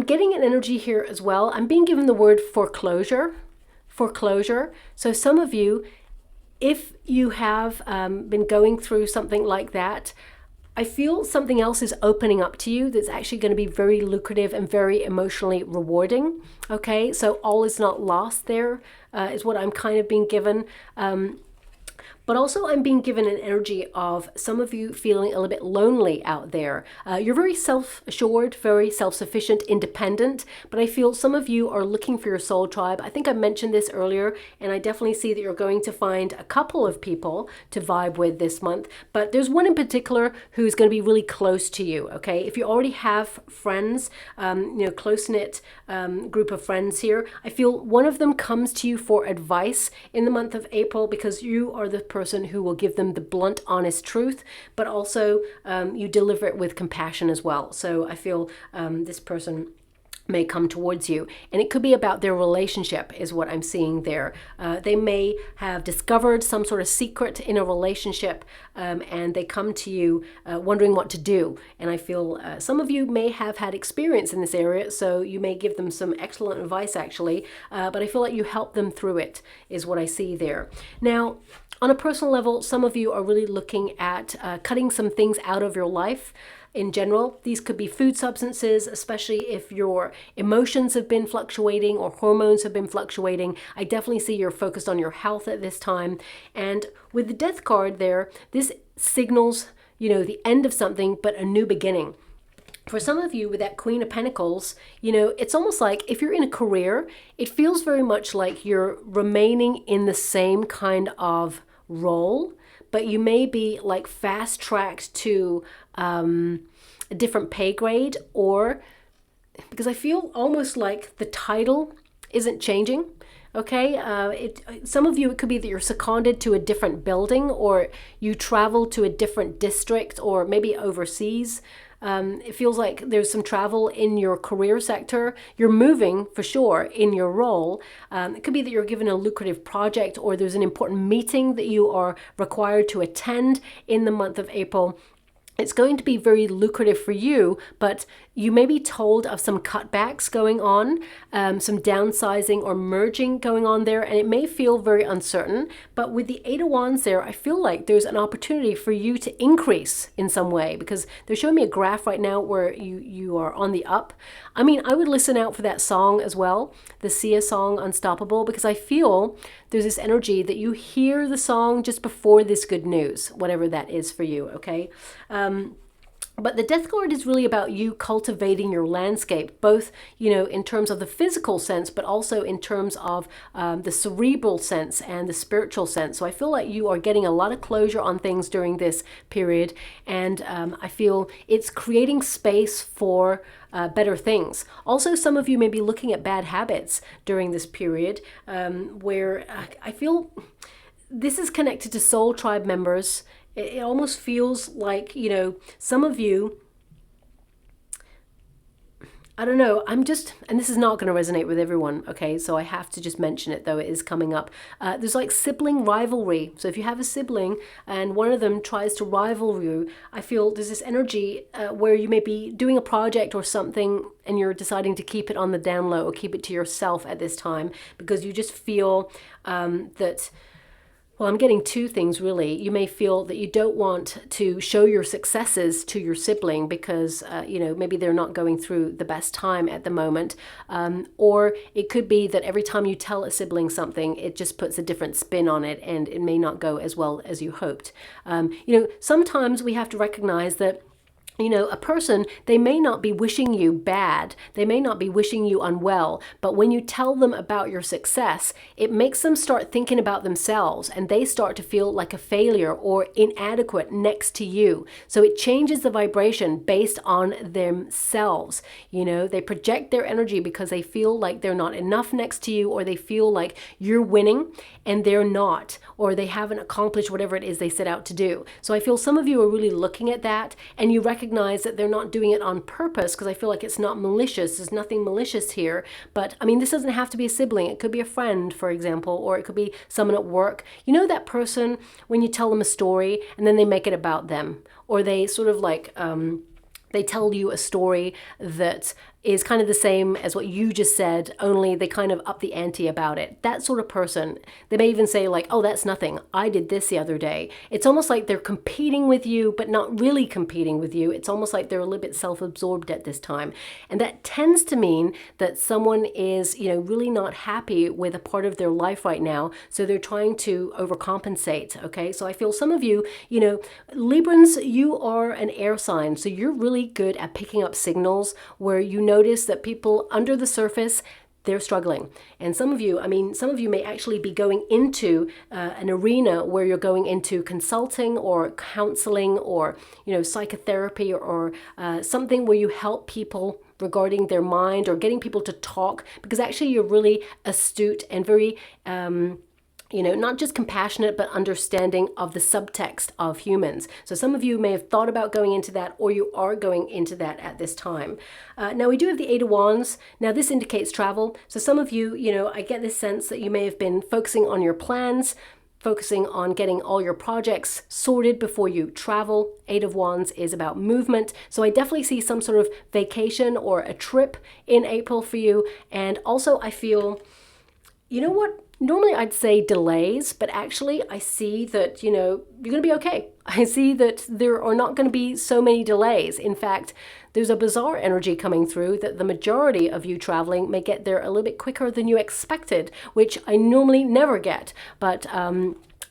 getting an energy here as well. I'm being given the word foreclosure. So some of you, if you have been going through something like that, I feel something else is opening up to you that's actually going to be very lucrative and very emotionally rewarding. Okay, so all is not lost there, is what I'm kind of being given. But also I'm being given an energy of some of you feeling a little bit lonely out there. You're very self-assured, very self-sufficient, independent, but I feel some of you are looking for your soul tribe. I think I mentioned this earlier, and I definitely see that you're going to find a couple of people to vibe with this month, but there's one in particular who's going to be really close to you, okay? If you already have friends, you know, close-knit group of friends here, I feel one of them comes to you for advice in the month of April because you are the person who will give them the blunt, honest truth, but also you deliver it with compassion as well. So I feel this person may come towards you, and it could be about their relationship is what I'm seeing there. They may have discovered some sort of secret in a relationship, and they come to you wondering what to do. And I feel some of you may have had experience in this area, so you may give them some excellent advice actually, but I feel like you help them through it is what I see there. Now, on a personal level, some of you are really looking at cutting some things out of your life. In general, these could be food substances, especially if your emotions have been fluctuating or hormones have been fluctuating. I definitely see you're focused on your health at this time. And with the Death card there, this signals, you know, the end of something, but a new beginning. For some of you with that Queen of Pentacles, you know, it's almost like if you're in a career, it feels very much like you're remaining in the same kind of role, but you may be like fast tracked to a different pay grade, or because I feel almost like the title isn't changing. Okay, some of you, it could be that you're seconded to a different building, or you travel to a different district, or maybe overseas. It feels like there's some travel in your career sector. You're moving for sure in your role. It could be that you're given a lucrative project, or there's an important meeting that you are required to attend in the month of April. It's going to be very lucrative for you, but you may be told of some cutbacks going on, some downsizing or merging going on there, and it may feel very uncertain. But with the Eight of Wands there, I feel like there's an opportunity for you to increase in some way, because they're showing me a graph right now where you are on the up. I mean, I would listen out for that song as well, the Sia song, Unstoppable, because I feel there's this energy that you hear the song just before this good news, whatever that is for you, okay? But the Death card is really about you cultivating your landscape, both, you know, in terms of the physical sense, but also in terms of the cerebral sense and the spiritual sense. So I feel like you are getting a lot of closure on things during this period. And I feel it's creating space for better things. Also, some of you may be looking at bad habits during this period, where I feel this is connected to soul tribe members. It almost feels like, you know, some of you, I don't know, I'm just, and this is not going to resonate with everyone, okay, so I have to just mention it, though it is coming up. There's like sibling rivalry. So if you have a sibling and one of them tries to rival you, I feel there's this energy where you may be doing a project or something and you're deciding to keep it on the down low or keep it to yourself at this time because you just feel that. Well, I'm getting two things really. You may feel that you don't want to show your successes to your sibling because, maybe they're not going through the best time at the moment. Or it could be that every time you tell a sibling something, it just puts a different spin on it and it may not go as well as you hoped. Sometimes we have to recognize that a person, they may not be wishing you bad, they may not be wishing you unwell, but when you tell them about your success, it makes them start thinking about themselves and they start to feel like a failure or inadequate next to you. So it changes the vibration based on themselves. They project their energy because they feel like they're not enough next to you, or they feel like you're winning and they're not, or they haven't accomplished whatever it is they set out to do. So I feel some of you are really looking at that and you recognize that they're not doing it on purpose, because I feel like it's not malicious. There's nothing malicious here. But I mean, this doesn't have to be a sibling. It could be a friend, for example, or it could be someone at work. That person when you tell them a story and then they make it about them, or they sort of like they tell you a story that is kind of the same as what you just said, only they kind of up the ante about it. That sort of person, they may even say like, oh, that's nothing. I did this the other day. It's almost like they're competing with you, but not really competing with you. It's almost like they're a little bit self-absorbed at this time. And that tends to mean that someone is, really not happy with a part of their life right now. So they're trying to overcompensate. Okay. So I feel some of you, Librans, you are an air sign. So you're really good at picking up signals where notice that people under the surface, they're struggling. And some of you may actually be going into an arena where you're going into consulting or counseling or, psychotherapy or something where you help people regarding their mind or getting people to talk, because actually you're really astute and very not just compassionate, but understanding of the subtext of humans. So some of you may have thought about going into that, or you are going into that at this time. Now we do have the Eight of Wands. Now this indicates travel. So some of you, I get this sense that you may have been focusing on your plans, focusing on getting all your projects sorted before you travel. Eight of Wands is about movement. So I definitely see some sort of vacation or a trip in April for you. And also I feel, normally I'd say delays, but actually I see that, you're going to be okay. I see that there are not going to be so many delays. In fact, there's a bizarre energy coming through that the majority of you traveling may get there a little bit quicker than you expected, which I normally never get. But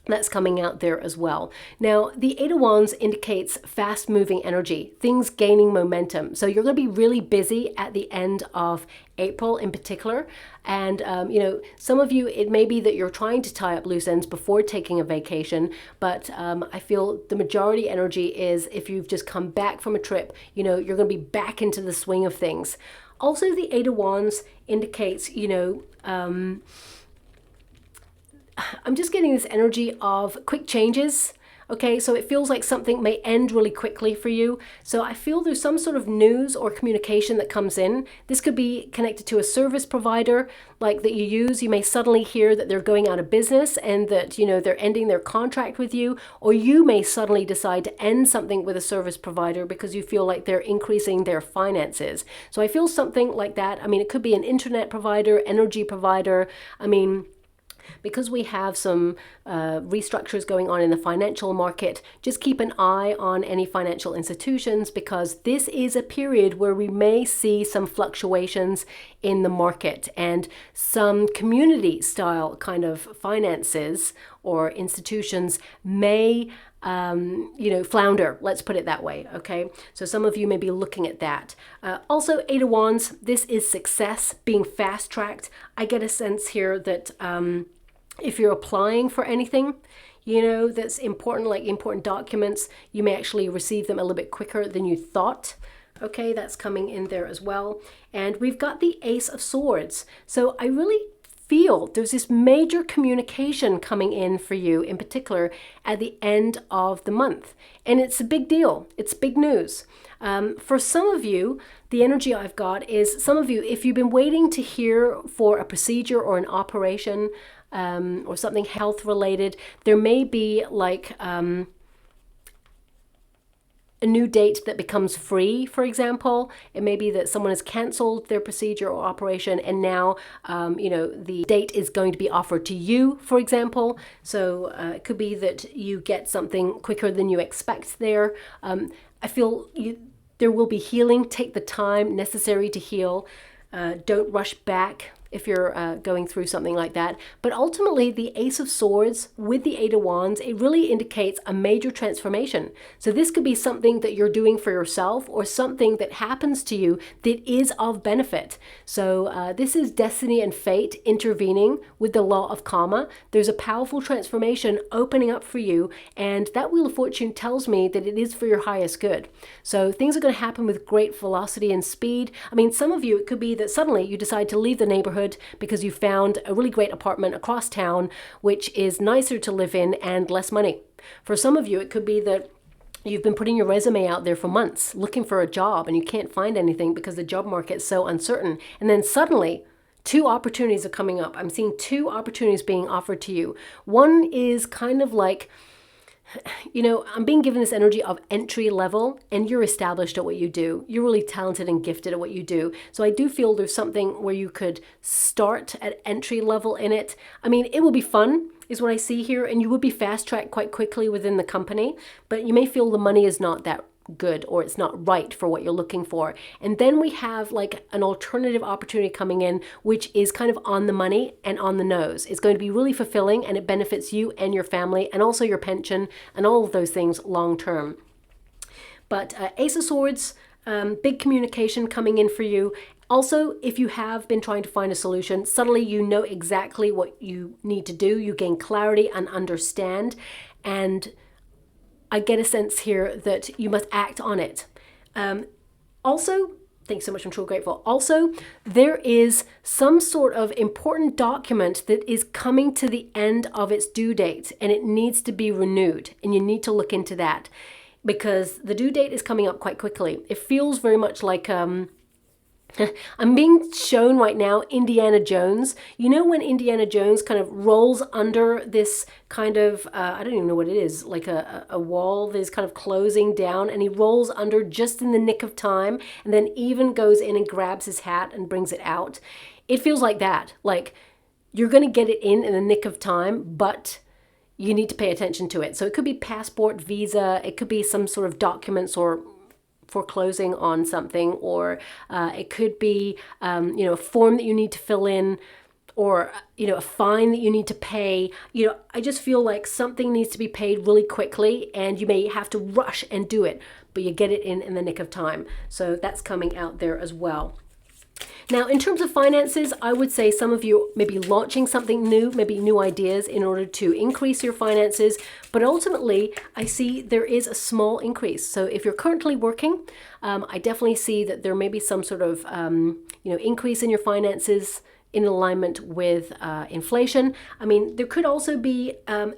that's coming out there as well. Now, the Eight of Wands indicates fast-moving energy, things gaining momentum. So you're going to be really busy at the end of April in particular. And, some of you, it may be that you're trying to tie up loose ends before taking a vacation. But I feel the majority energy is if you've just come back from a trip, you're going to be back into the swing of things. Also, the Eight of Wands indicates, I'm just getting this energy of quick changes. Okay, so it feels like something may end really quickly for you. So I feel there's some sort of news or communication that comes in. This could be connected to a service provider like that you use. You may suddenly hear that they're going out of business and that, they're ending their contract with you. Or you may suddenly decide to end something with a service provider because you feel like they're increasing their finances. So I feel something like that. I mean, it could be an internet provider, energy provider. Because we have some restructures going on in the financial market, just keep an eye on any financial institutions, because this is a period where we may see some fluctuations in the market, and some community style kind of finances or institutions may flounder, let's put it that way. Okay, so some of you may be looking at that. Also, Eight of Wands, this is success being fast tracked. I get a sense here that if you're applying for anything, that's important, like important documents, you may actually receive them a little bit quicker than you thought. Okay, that's coming in there as well. And we've got the Ace of Swords. So I really feel there's this major communication coming in for you in particular at the end of the month. And it's a big deal. It's big news. For some of you, the energy I've got is some of you, if you've been waiting to hear for a procedure or an operation or something health related, there may be like a new date that becomes free, for example. It may be that someone has canceled their procedure or operation and now, you know, the date is going to be offered to you, for example. So it could be that you get something quicker than you expect there. I feel there will be healing. Take the time necessary to heal. Don't rush back if you're going through something like that. But ultimately, the Ace of Swords with the Eight of Wands, it really indicates a major transformation. So this could be something that you're doing for yourself or something that happens to you that is of benefit. So this is destiny and fate intervening with the law of karma. There's a powerful transformation opening up for you, and that Wheel of Fortune tells me that it is for your highest good. So things are going to happen with great velocity and speed. I mean, some of you, it could be that suddenly you decide to leave the neighborhood because you found a really great apartment across town, which is nicer to live in and less money. For some of you, it could be that you've been putting your resume out there for months looking for a job and you can't find anything because the job market is so uncertain. And then suddenly, two opportunities are coming up. I'm seeing two opportunities being offered to you. One is kind of like, you know, I'm being given this energy of entry level, and you're established at what you do. You're really talented and gifted at what you do. So I do feel there's something where you could start at entry level in it. I mean, it will be fun is what I see here, and you would be fast tracked quite quickly within the company, but you may feel the money is not that good or it's not right for what you're looking for. And then we have like an alternative opportunity coming in, which is kind of on the money and on the nose. It's going to be really fulfilling and it benefits you and your family and also your pension and all of those things long term. But Ace of Swords, big communication coming in for you. Also, if you have been trying to find a solution, suddenly you know exactly what you need to do. You gain clarity and understand, and I get a sense here that you must act on it. Also, thanks so much, I'm so grateful. Also, there is some sort of important document that is coming to the end of its due date and it needs to be renewed, and you need to look into that because the due date is coming up quite quickly. It feels very much like I'm being shown right now Indiana Jones. You know when Indiana Jones kind of rolls under this kind of, I don't even know what it is, like a wall that is kind of closing down, and he rolls under just in the nick of time and then even goes in and grabs his hat and brings it out. It feels like that. Like you're going to get it in the nick of time, but you need to pay attention to it. So it could be passport, visa, it could be some sort of documents or foreclosing on something, or it could be you know, a form that you need to fill in, or you know, a fine that you need to pay. You know, I just feel like something needs to be paid really quickly and you may have to rush and do it, but you get it in the nick of time. So that's coming out there as well. Now, in terms of finances, I would say some of you may be launching something new, maybe new ideas in order to increase your finances. But ultimately, I see there is a small increase. So if you're currently working, I definitely see that there may be some sort of you know, increase in your finances in alignment with inflation. I mean, there could also be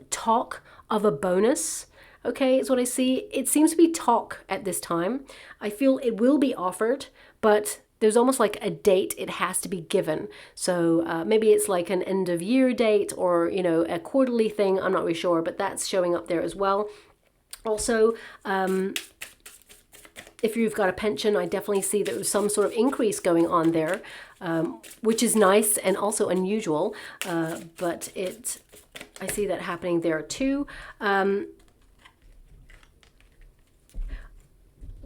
talk of a bonus. Okay, is what I see. It seems to be talk at this time. I feel it will be offered, but there's almost like a date it has to be given. So maybe it's like an end of year date or, you know, a quarterly thing. I'm not really sure, but that's showing up there as well. Also, if you've got a pension, I definitely see that there's some sort of increase going on there, which is nice and also unusual. But I see that happening there too.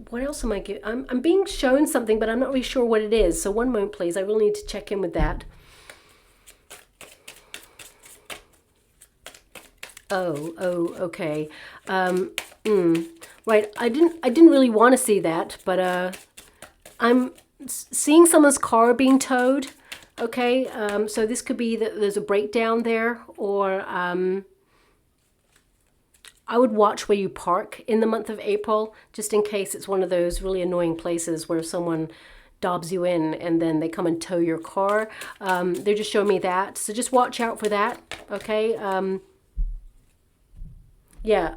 What else am I getting? I'm being shown something, but I'm not really sure what it is. So one moment, please. I really need to check in with that. Oh, okay. Right. I didn't really want to see that, but I'm seeing someone's car being towed. Okay. So this could be that there's a breakdown there, or I would watch where you park in the month of April, just in case it's one of those really annoying places where someone dobs you in and then they come and tow your car. They're just showing me that. So just watch out for that, okay? Yeah,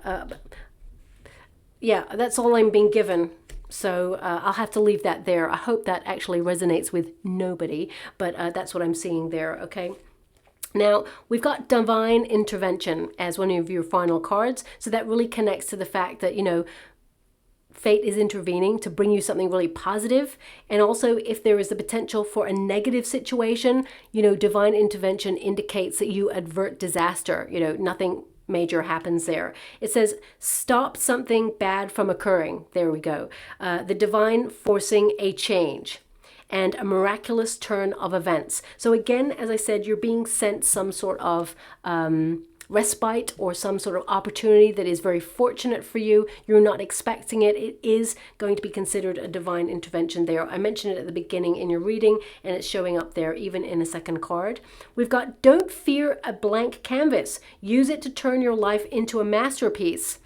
that's all I'm being given. So I'll have to leave that there. I hope that actually resonates with nobody, but that's what I'm seeing there, okay? Now, we've got divine intervention as one of your final cards. So that really connects to the fact that, you know, fate is intervening to bring you something really positive. And also, if there is the potential for a negative situation, you know, divine intervention indicates that you avert disaster. You know, nothing major happens there. It says, stop something bad from occurring. There we go. The divine forcing a change and a miraculous turn of events. So again, as I said, you're being sent some sort of respite or some sort of opportunity that is very fortunate for you. You're not expecting it. It is going to be considered a divine intervention there. I mentioned it at the beginning in your reading, and it's showing up there even in a second card. We've got, don't fear a blank canvas. Use it to turn your life into a masterpiece.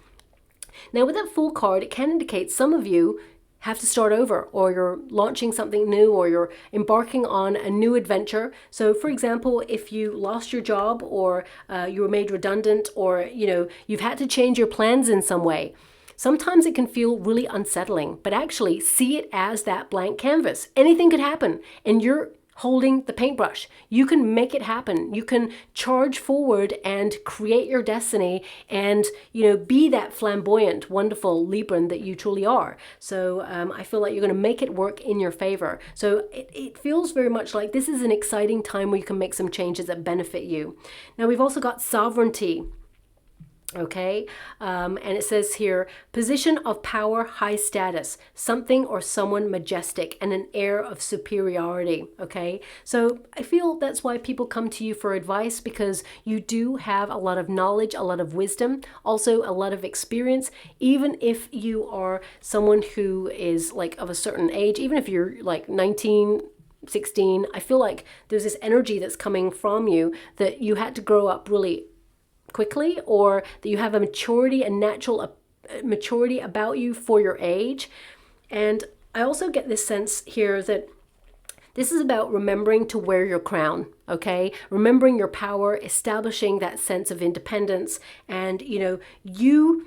Now with that Fool card, it can indicate some of you have to start over, or you're launching something new, or you're embarking on a new adventure. So for example, if you lost your job, or you were made redundant, or you know, you've had to change your plans in some way, sometimes it can feel really unsettling, but actually see it as that blank canvas. Anything could happen, and you're holding the paintbrush. You can make it happen. You can charge forward and create your destiny and, you know, be that flamboyant, wonderful Libran that you truly are. So I feel like you're going to make it work in your favor. So it feels very much like this is an exciting time where you can make some changes that benefit you. Now we've also got sovereignty. Okay, and it says here, position of power, high status, something or someone majestic, and an air of superiority. Okay, so I feel that's why people come to you for advice, because you do have a lot of knowledge, a lot of wisdom, also a lot of experience. Even if you are someone who is like of a certain age, even if you're like 19, 16, I feel like there's this energy that's coming from you that you had to grow up really quickly, or that you have a maturity, a natural maturity about you for your age. And I also get this sense here that this is about remembering to wear your crown, okay? Remembering your power, establishing that sense of independence. And, you know,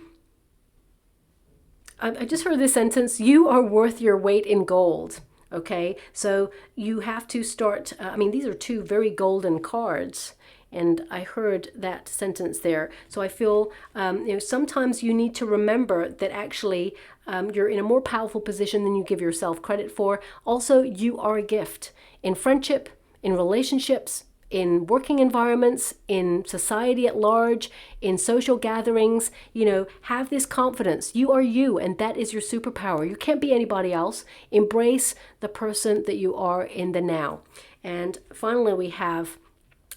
I just heard this sentence, you are worth your weight in gold, okay? So you have to start, I mean, these are two very golden cards. And I heard that sentence there. So I feel, you know, sometimes you need to remember that actually you're in a more powerful position than you give yourself credit for. Also, you are a gift in friendship, in relationships, in working environments, in society at large, in social gatherings. You know, have this confidence. You are you, and that is your superpower. You can't be anybody else. Embrace the person that you are in the now. And finally, we have,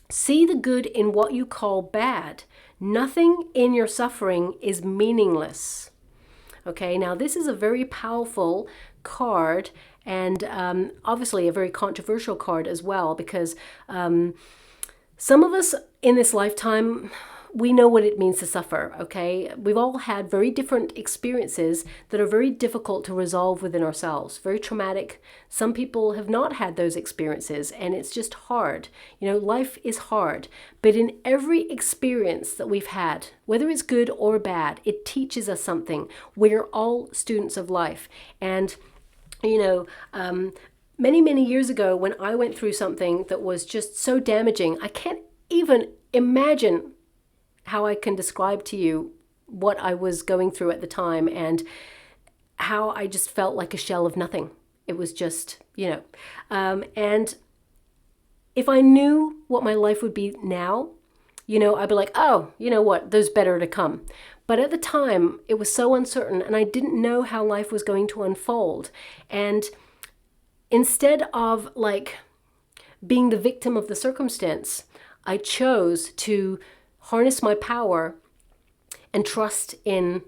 see the good in what you call bad. Nothing in your suffering is meaningless. Okay, now this is a very powerful card, and obviously a very controversial card as well, because some of us in this lifetime, we know what it means to suffer, okay? We've all had very different experiences that are very difficult to resolve within ourselves, very traumatic. Some people have not had those experiences, and it's just hard. You know, life is hard, but in every experience that we've had, whether it's good or bad, it teaches us something. We're all students of life. And, you know, many years ago, when I went through something that was just so damaging, I can't even imagine how I can describe to you what I was going through at the time, and how I just felt like a shell of nothing. It was just, you know, and if I knew what my life would be now, you know, I'd be like, oh, you know what, there's better to come. But at the time, it was so uncertain, and I didn't know how life was going to unfold. And instead of like being the victim of the circumstance, I chose to harness my power and trust in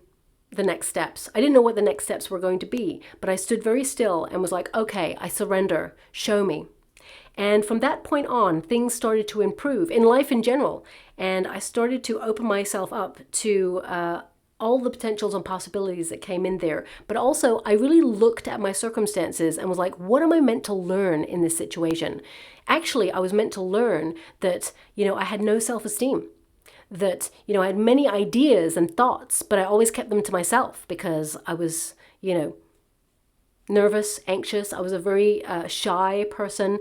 the next steps. I didn't know what the next steps were going to be, but I stood very still and was like, okay, I surrender, show me. And from that point on, things started to improve in life in general. And I started to open myself up to all the potentials and possibilities that came in there. But also, I really looked at my circumstances and was like, what am I meant to learn in this situation? Actually, I was meant to learn that, you know, I had no self-esteem. That, you know, I had many ideas and thoughts, but I always kept them to myself because I was, you know, nervous, anxious. I was a very shy person.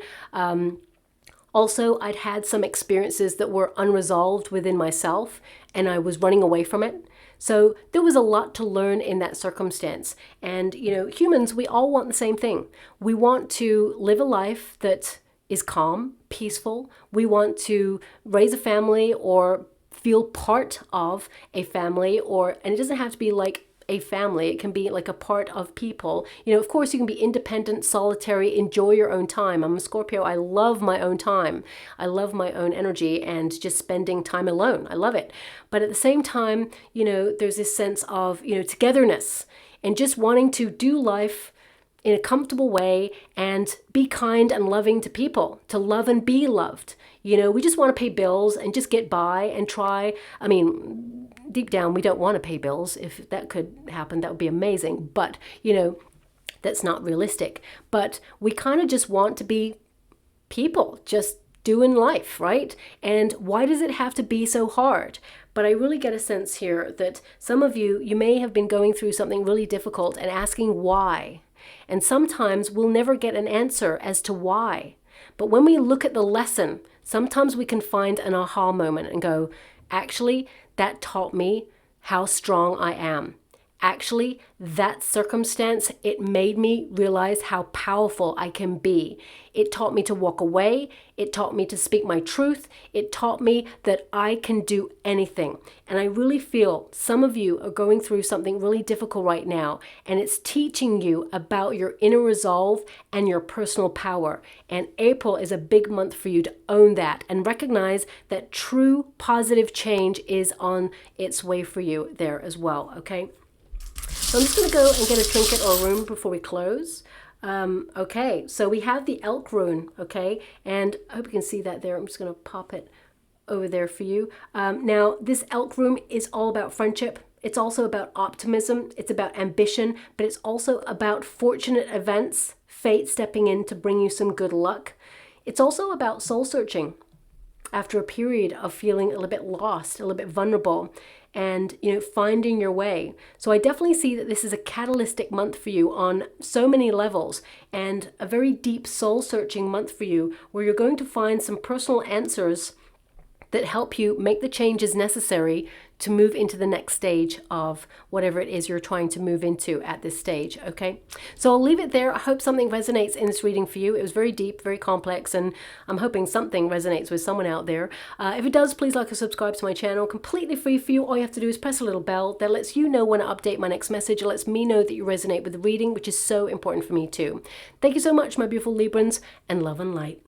Also, I'd had some experiences that were unresolved within myself, and I was running away from it. So there was a lot to learn in that circumstance. And, you know, humans, we all want the same thing. We want to live a life that is calm, peaceful. We want to raise a family or feel part of a family, and it doesn't have to be like a family. It can be like a part of people. You know, of course, you can be independent, solitary, enjoy your own time. I'm a Scorpio. I love my own time. I love my own energy and just spending time alone. I love it. But at the same time, you know, there's this sense of, you know, togetherness and just wanting to do life in a comfortable way and be kind and loving to people, to love and be loved. You know, we just want to pay bills and just get by and try. I mean, deep down, we don't want to pay bills. If that could happen, that would be amazing. But, you know, that's not realistic. But we kind of just want to be people, just doing life, right? And why does it have to be so hard? But I really get a sense here that some of you, you may have been going through something really difficult and asking why. And sometimes we'll never get an answer as to why. But when we look at the lesson, sometimes we can find an aha moment and go, actually, that taught me how strong I am. Actually, that circumstance, it made me realize how powerful I can be. It taught me to walk away. It taught me to speak my truth. It taught me that I can do anything. And I really feel some of you are going through something really difficult right now, and it's teaching you about your inner resolve and your personal power. And April is a big month for you to own that and recognize that true positive change is on its way for you there as well, okay? So I'm just going to go and get a trinket or a rune before we close. Okay, so we have the elk rune, okay? And I hope you can see that there. I'm just going to pop it over there for you. Now, this elk rune is all about friendship. It's also about optimism. It's about ambition, but it's also about fortunate events, fate stepping in to bring you some good luck. It's also about soul searching after a period of feeling a little bit lost, a little bit vulnerable, and, you know, finding your way. So I definitely see that this is a catalytic month for you on so many levels, and a very deep soul searching month for you, where you're going to find some personal answers that help you make the changes necessary to move into the next stage of whatever it is you're trying to move into at this stage, okay? So I'll leave it there. I hope something resonates in this reading for you. It was very deep, very complex, and I'm hoping something resonates with someone out there. If it does, please like and subscribe to my channel. Completely free for you. All you have to do is press a little bell that lets you know when I update my next message. It lets me know that you resonate with the reading, which is so important for me too. Thank you so much, my beautiful Librans, and love and light.